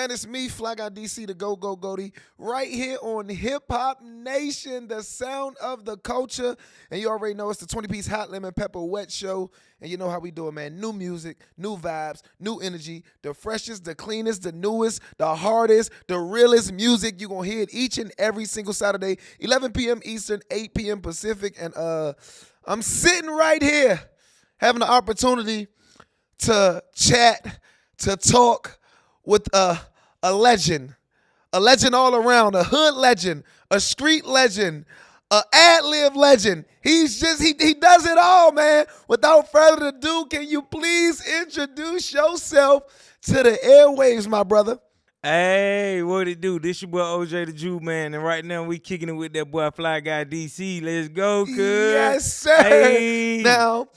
man, it's me, Fly Guy DC, the Go Go Goatee, right here on Hip Hop Nation, the sound of the culture. And you already know it's the 20-piece Hot Lemon Pepper Wet Show. And you know how we do it, man. New music, new vibes, new energy, the freshest, the cleanest, the newest, the hardest, the realest music. You're going to hear it each and every single Saturday, 11 p.m. Eastern, 8 p.m. Pacific. And I'm sitting right here having the opportunity to chat, to talk with a legend all around, a hood legend, a street legend, a ad-lib legend. He does it all, man. Without further ado, can you please introduce yourself to the airwaves, my brother? Hey, what it do? This your boy OJ the Juiceman, and right now we kicking it with that boy Fly Guy DC. Let's go, cuz. Yes, sir. Hey. Now,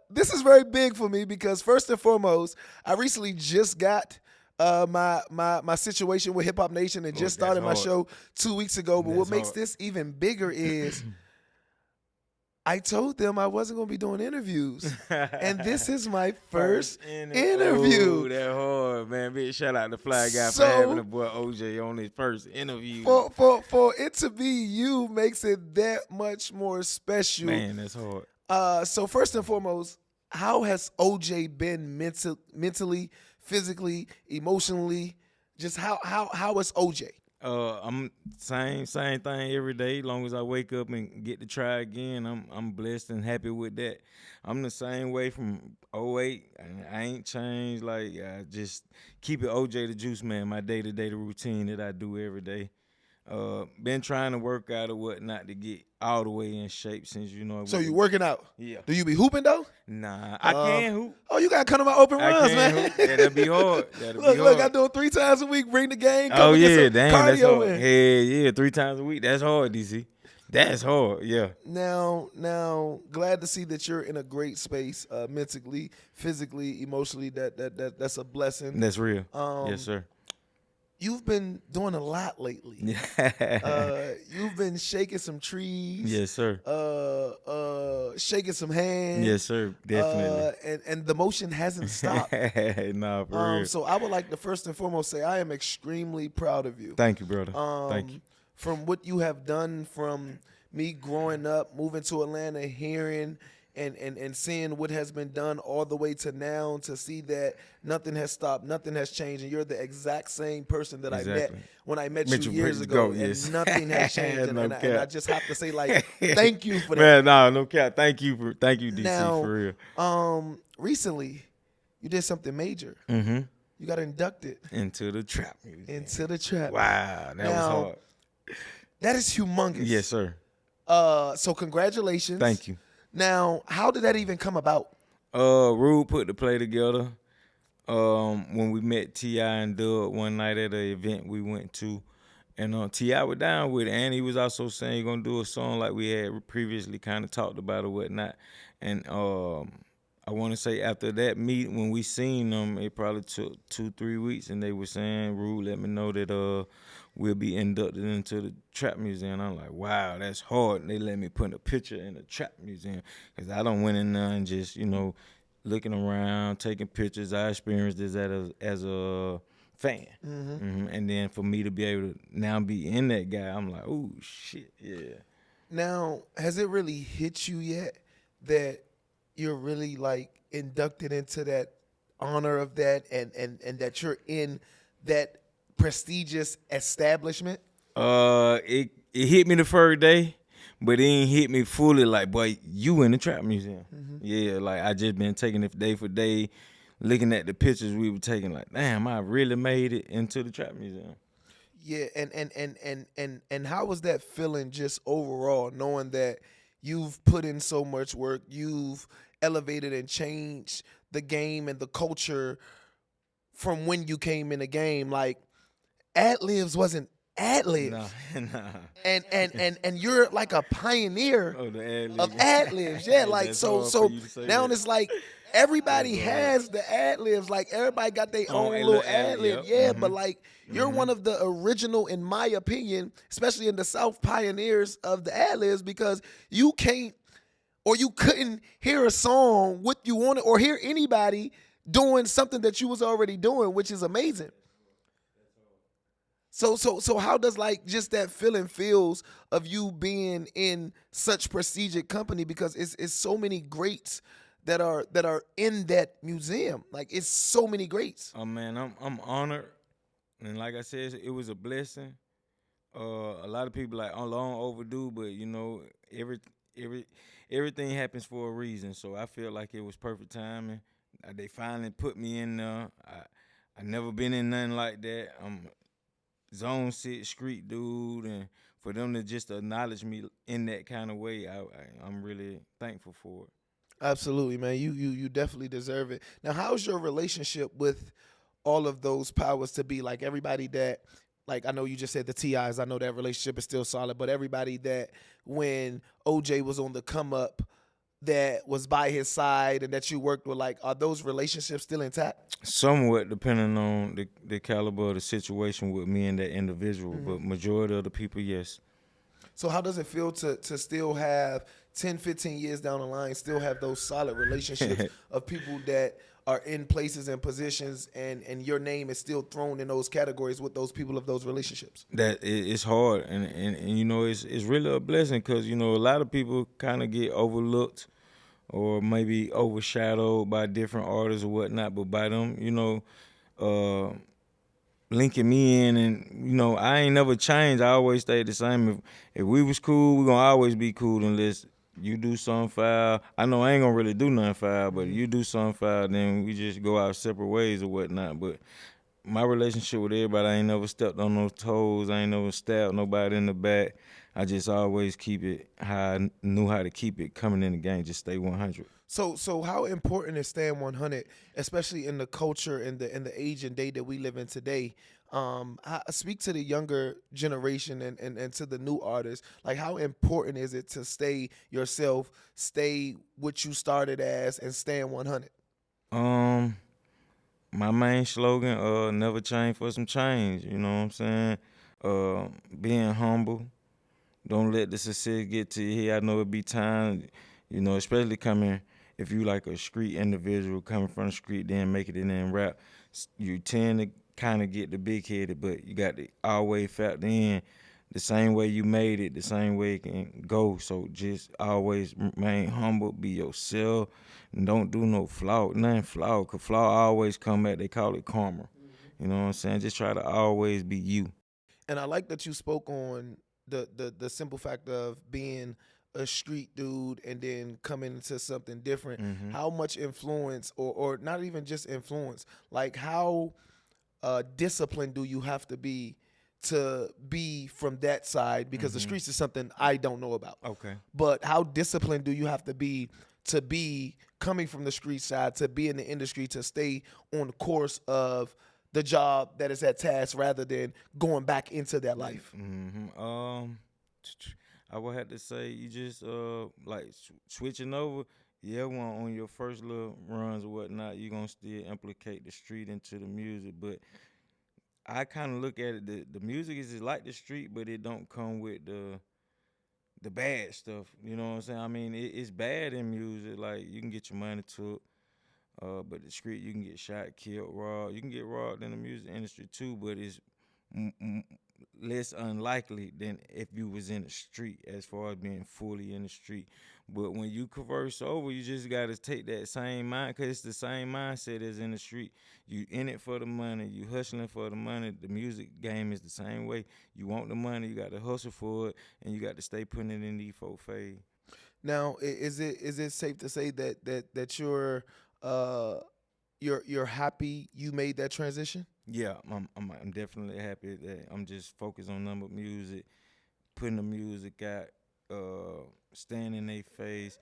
this is very big for me because first and foremost, I recently just got my situation with Hip Hop Nation and just started my show 2 weeks ago. But what makes this even bigger is I told them I wasn't going to be doing interviews. And this is my first interview. Oh, that hard, man. Big shout out to Fly Guy for having the boy OJ on his first interview. For it to be you makes it that much more special. Man, that's hard. So first and foremost, how has OJ been mentally, physically, emotionally? Just how is OJ? I'm same thing every day. Long as I wake up and get to try again, I'm blessed and happy with that. I'm the same way from '08. I ain't changed. Like, I just keep it OJ the Juiceman, my day-to-day routine that I do every day. Been trying to work out or whatnot to get all the way in shape since, you know. So you working out? Yeah. Do you be hooping though? Nah, I can hoop. Oh, you got to come to my open runs, man. Hoop. Yeah, that'd be hard. Look, I do it 3 times a week. Bring the game. Oh yeah, damn, that's cardio hard. in. Yeah, 3 times a week. That's hard, DC. That's hard. Yeah. Now, glad to see that you're in a great space, mentally, physically, emotionally. That's a blessing. That's real. Yes, sir. You've been doing a lot lately. You've been shaking some trees. Yes, sir. Shaking some hands. Yes, sir. Definitely. And the motion hasn't stopped. Nah, for real. So I would like to first and foremost say I am extremely proud of you. Thank you, brother. Thank you. From what you have done, from me growing up, moving to Atlanta, hearing and seeing what has been done all the way to now, to see that nothing has stopped, nothing has changed, and you're the exact same person that I met when I met you years ago, and nothing has changed. and I just have to say, like, thank you for that. Man, no cap. Thank you, DC, now, for real. Recently, you did something major. Mm-hmm. You got inducted into the trap music. Into the trap. Wow, that was hard. That is humongous. Yes, sir. So congratulations. Thank you. Now, how did that even come about? Rude put the play together. When we met T.I. and Doug one night at an event we went to, and T.I. was down with it, and he was also saying he's gonna do a song like we had previously kind of talked about or whatnot. And I want to say after that meeting, when we seen them, it probably took 2-3 weeks, and they were saying, Rude, let me know that we'll be inducted into the Trap Museum. I'm like, wow, that's hard. And they let me put a picture in the Trap Museum because I don't went in there and just, you know, looking around, taking pictures. I experienced this as a fan. Mm-hmm. And then for me to be able to now be in that guy, I'm like, oh, shit, yeah. Now, has it really hit you yet that you're really, like, inducted into that honor of that and that you're in that prestigious establishment? It hit me the first day, but it ain't hit me fully. Like, boy, you in the Trap Museum. Mm-hmm. Yeah, like I just been taking it day for day, looking at the pictures we were taking. Like, damn, I really made it into the Trap Museum. Yeah, and how was that feeling just overall, knowing that you've put in so much work, you've elevated and changed the game and the culture from when you came in the game? Like, ad-libs wasn't ad-libs. Nah. And you're like a pioneer of ad-libs. Yeah, like so now it's like everybody has the ad-libs. Like everybody got their own little ad-lib. Yeah, but like you're one of the original, in my opinion, especially in the South, pioneers of the ad-libs, because you can't or you couldn't hear a song what you wanted or hear anybody doing something that you was already doing, which is amazing. So how does like just that feeling feels of you being in such prestigious company, because it's so many greats that are in that museum. Like it's so many greats. Oh man, I'm honored, and like I said, it was a blessing. A lot of people like long overdue, but you know, every everything happens for a reason. So I feel like it was perfect timing. They finally put me in there. I never been in nothing like that. I'm zone six street dude, and for them to just acknowledge me in that kind of way, I'm really thankful for it. Absolutely, man. You definitely deserve it. Now, how's your relationship with all of those powers to be? Like everybody that, like I know you just said the TIs. I know that relationship is still solid, but everybody that when OJ was on the come up, that was by his side and that you worked with, like, are those relationships still intact? Somewhat depending on the caliber of the situation with me and that individual, but majority of the people, yes. So how does it feel to still have 10, 15 years down the line, still have those solid relationships of people that are in places and positions, and your name is still thrown in those categories with those people of those relationships? It's hard, and you know it's really a blessing because you know a lot of people kind of get overlooked or maybe overshadowed by different artists or whatnot, but by them, you know, uh, linking me in, and you know I ain't never changed. I always stayed the same. If we was cool, we gonna always be cool unless you do something foul. I know I ain't gonna really do nothing foul, but you do something foul, then we just go our separate ways or whatnot. But my relationship with everybody, I ain't never stepped on no toes. I ain't never stabbed nobody in the back. I just always keep it how I knew how to keep it coming in the game. Just stay 100. So how important is staying 100, especially in the culture and the age and day that we live in today? Speak to the younger generation and to the new artists. Like, how important is it to stay yourself, stay what you started as, and staying 100? Um, my main slogan, never change for some change. You know what I'm saying? Being humble. Don't let the success get to you. I know it be time, you know, especially coming if you like a street individual coming from the street, then make it in rap. You tend to kind of get the big headed, but you got to always factor in the same way you made it, the same way it can go. So just always remain humble, be yourself, and don't do no flaw, nothing flaw. Cause flaw always come back. They call it karma. You know what I'm saying? Just try to always be you. And I like that you spoke on the simple fact of being a street dude and then coming into something different. How much influence, or not even just influence, like how disciplined do you have to be from that side? Because the streets is something I don't know about. Okay. But how disciplined do you have to be coming from the street side, to be in the industry, to stay on the course of the job that is at task rather than going back into that life? I would have to say you just like switching over. Yeah, on your first little runs or whatnot, you gonna still implicate the street into the music. But I kind of look at it. The music is just like the street, but it don't come with the bad stuff. You know what I'm saying? I mean, it's bad in music. Like you can get your money took. But the street, you can get shot, killed, robbed. You can get robbed in the music industry too, but it's m- m- less unlikely than if you was in the street as far as being fully in the street. But when you converse over, you just got to take that same mind, because it's the same mindset as in the street. You in it for the money. You hustling for the money. The music game is the same way. You want the money, you got to hustle for it, and you got to stay putting it in the folk phase. Now, is it safe to say that uh you're happy you made that transition? Yeah, I'm definitely happy that I'm just focused on number music, putting the music out, staying in their face.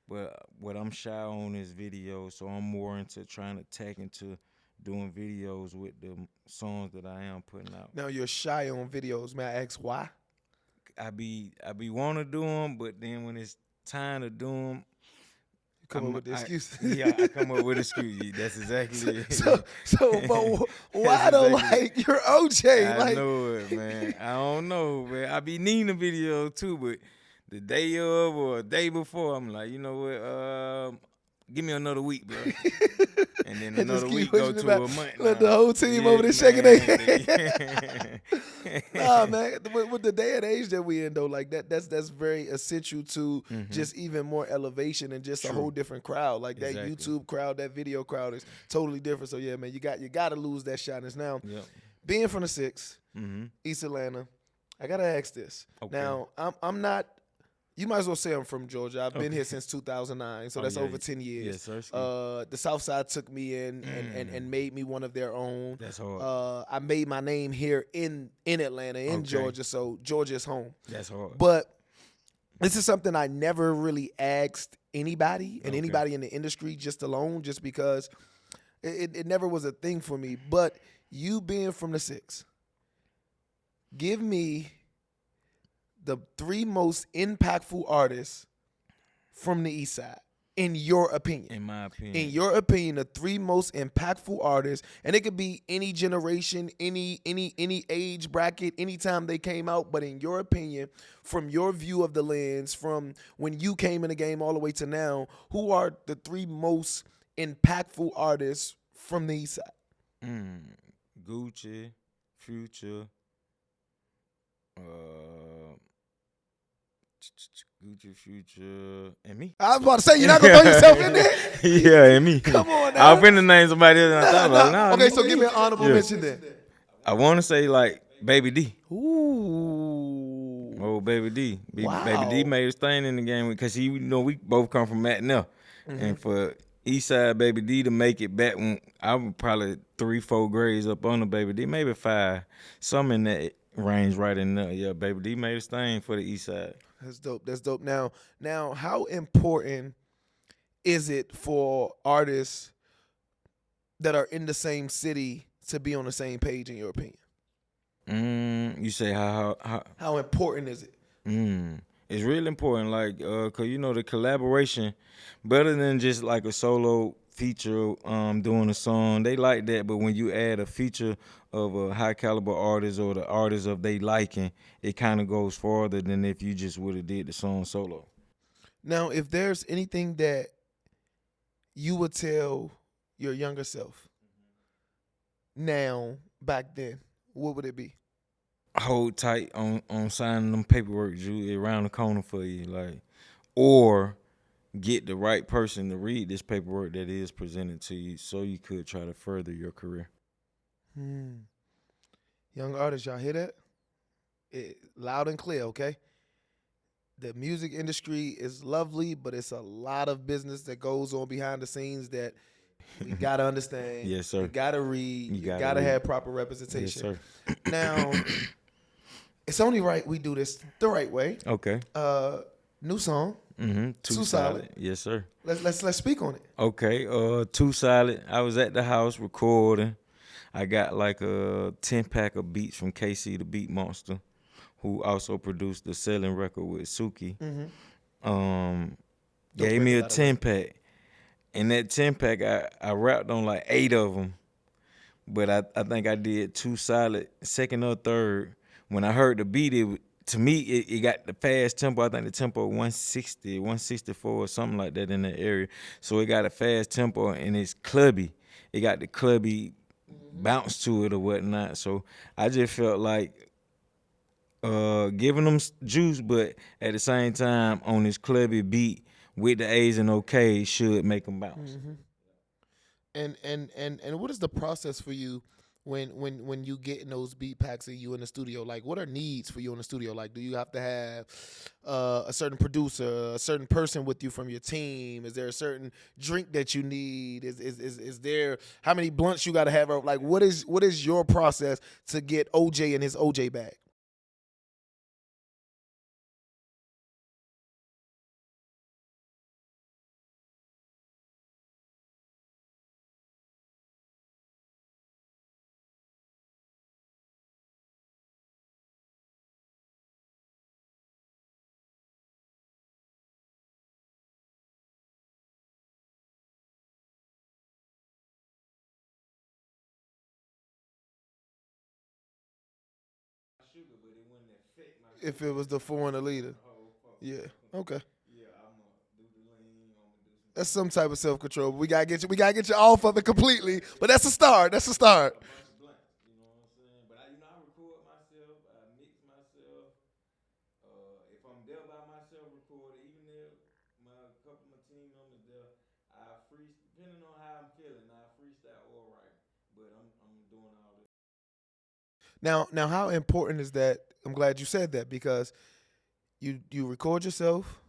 But what I'm shy on is videos, so I'm more into trying to tack into doing videos with the songs that I am putting out. Now you're shy on videos. May I ask why? I be want to do them, but then when it's time to do them, You come up with the excuse. I come up with excuses. That's exactly it. But why That's though? exactly it. Like you're OJ. I Like know it, man. I don't know, man. I be needing a video too, but the day of or a day before, I'm like, you know what? give me another week, bro. And then And just another keep week go pushing it back. to a month Let now. the whole team over Yeah, there shaking their man. Nah, man. With the day and age that we in though, like that's very essential to Mm-hmm. just even more elevation and just a True. whole different crowd. Like that Exactly. YouTube crowd, that video crowd is totally different. So yeah, man, you got to lose that shyness. Now, Yep. being from the six, Mm-hmm. East Atlanta, I gotta ask this. Okay. Now, I'm not. You might as well say I'm from Georgia. I've been Okay. here since 2009, so Oh that's yeah. over 10 years. Yes, sir. The South Side took me in and made me one of their own. That's hard. I made my name here in Atlanta, in Okay. Georgia, so Georgia's home. That's hard. But this is something I never really asked anybody and Okay. anybody in the industry just alone, just because it never was a thing for me. But you being from the six, give me the three most impactful artists from the East Side, in your opinion. In my opinion. In your opinion, the three most impactful artists, and it could be any generation, any age bracket, anytime they came out, but in your opinion, from your view of the lens, from when you came in the game all the way to now, who are the three most impactful artists from the East Side? Gucci, Future, uh, Gucci, Future, and me. I was about to say, you're not going to throw yourself in there? Yeah, and me. Come on I now. was finna name somebody else, and I thought about it. Nah, Okay, me. so give me an honorable Yeah. mention then. I want to say like Baby D. Ooh. Oh, Baby D. Wow. Baby D made his thing in the game because he, we both come from Matinelle. And for Eastside Baby D to make it back when I was probably 3-4 grades up on the Baby D, maybe 5. Some in that range right in there. Yeah, Baby D made his thing for the Eastside. That's dope. That's dope. Now, how important is it for artists that are in the same city to be on the same page, in your opinion? You say how How important is it? It's really important, like, cause the collaboration, better than just like a solo feature, doing a song. They like that, but when you add a feature of a high caliber artist or the artist of they liking, it kind of goes farther than if you just would have did the song solo. Now, if there's anything that you would tell your younger self now, back then, what would it be? Hold tight on signing them paperwork, Drew, around the corner for you, like, or get the right person to read this paperwork that is presented to you so you could try to further your career. Young artists, y'all hear that? Loud and clear, okay? The music industry is lovely, but it's a lot of business that goes on behind the scenes that we gotta understand. Yes, sir. You gotta read. You gotta read. have proper Yes, representation. sir. Now, it's only right we do this the right way. Okay. New song. Too Too solid. Solid. Yes, sir. Let's speak on it. Okay. Too solid. I was at the house recording. I got like a 10-pack of beats from KC the Beat Monster, who also produced the Selling record with Suki. Gave me a record, by the way. 10-pack. In that 10-pack, I rapped on like 8 of them. But I think I did Too Solid, second or third. When I heard the beat, to me, it got the fast tempo. I think the tempo 160, 164 or something like that in that area. So it got a fast tempo and it's clubby. It got the clubby bounce to it or whatnot. So I just felt like giving them juice, but at the same time on this clubby beat with the A's and Ok's should make them bounce. And what is the process for you when you get in those beat packs and you in the studio? Like, what are needs for you in the studio? Like, do you have to have a certain producer, a certain person with you from your team? Is there a certain drink that you need? Is there how many blunts you got to have? Like, what is your process to get OJ in his OJ bag? If it was the 4 and a liter. Yeah. Okay. Yeah, I'm gonna do the lean. I'm gonna do some That's some type of self-control. We gotta get you off of it completely. But that's a start. That's a start. A bunch of blanks, you know what I'm saying? But I record myself, I mix myself. If I'm there by myself, record it. Even if couple of my team members there, I depending on how I'm feeling, I freestyle or write. But I'm doing all this. Now, how important is that? I'm glad you said that because you record yourself,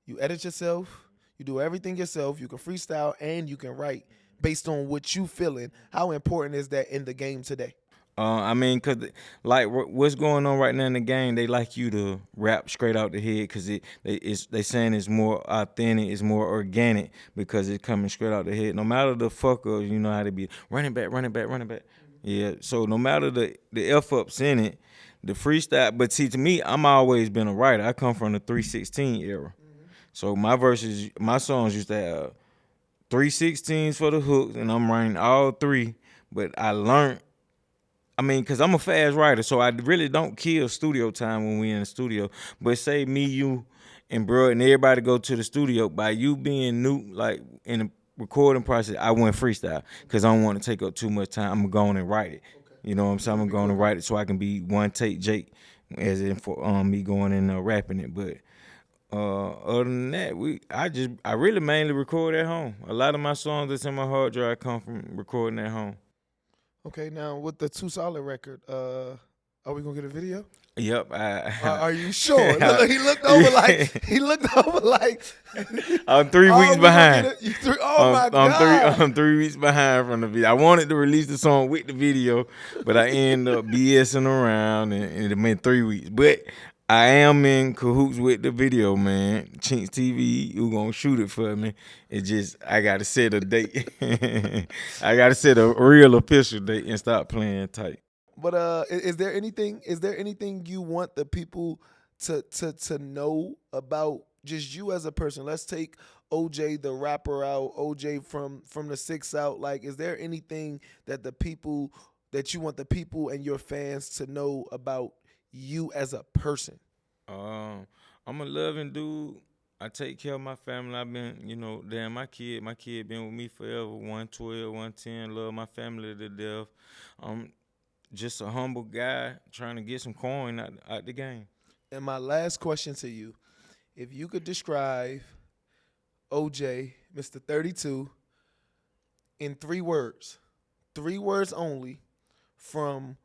you edit yourself, you do everything yourself. You can freestyle and you can write based on what you feeling. How important is that in the game today? I mean, cause like what's going on right now in the game, they like you to rap straight out the head, cause they saying it's more authentic, it's more organic because it's coming straight out the head. No matter the fucker, you know how to be running back, running back, running back. Yeah. So no matter the f ups in it, the freestyle. But see, to me, I'm always been a writer. I come from the 316 era, so my songs used to have 316s for the hooks, and I'm writing all three. But I learned. I mean, because I'm a fast writer, so I really don't kill studio time when we in the studio. But say me, you, and bro, and everybody go to the studio, by you being new, like in the recording process, I went freestyle because I don't want to take up too much time. I'm going to write it. You know what I'm saying? I'm going to write it so I can be one take Jake, as in for me going and rapping it. But other than that, I really mainly record at home. A lot of my songs that's in my hard drive come from recording at home. Okay, now with the Too Solid record, are we gonna get a video? Yep. Are you sure? He looked over like. I'm 3 weeks behind. My God! I'm 3 weeks behind from the video. I wanted to release the song with the video, but I ended up BSing around, and it been 3 weeks. But I am in cahoots with the video, man. Chinks TV, who gonna shoot it for me? It just I gotta set a date. I gotta set a real official date and stop playing tight. But is there anything you want the people to know about just you as a person? Let's take OJ the rapper out, OJ from the 6 out. Like, is there anything that you want the people and your fans to know about you as a person? I'm a loving dude. I take care of my family. I've been, damn, my kid been with me forever. 112, 110, love my family to death. I'm just a humble guy trying to get some coin out the game. And my last question to you, if you could describe OJ, Mr. 32, in 3 words only, from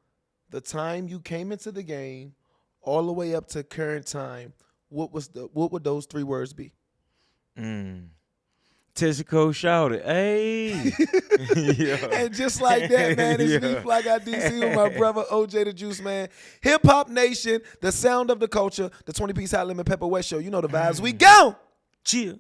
the time you came into the game all the way up to current time, what would those 3 words be? Texaco shouted, hey. Yeah. And just like that, man, it's me, Fly Guy DC, with my brother OJ the Juiceman. Hip Hop Nation, the sound of the culture, the 20-piece Hot Lemon Pepper Wet Show. You know the vibes. We go! Chill.